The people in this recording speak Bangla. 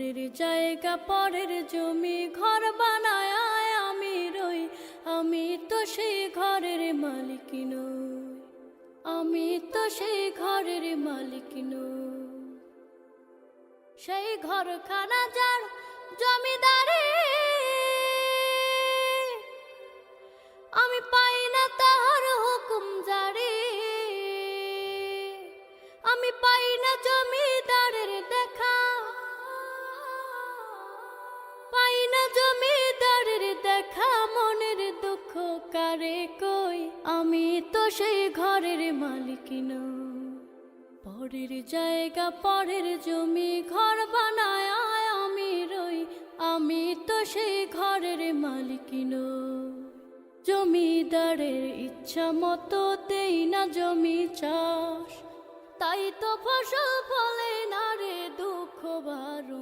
পরের জায়গা পরের জমি ঘর বানায় আমি রই, আমি তো সেই ঘরের মালিক নই, আমি তো সেই ঘরের মালিক নই। সেই ঘরখানা যার জমিদারি, আমি পাই না তাহার হুকুম জারি, আমি পাই না জমিদারের দেখা, পাই না জমিদারের দেখা, মনের দুঃখ কারে কই, আমি তো সেই ঘরের মালিক নই। পরের জায়গা পরের জমি ঘর বানায় আমি রই, আমি তো সেই ঘরের মালিক নই। জমিদারের ইচ্ছা মতো দেই না জমি চাষ, তাই তো ফসল ফলে না রে দুঃখ বারো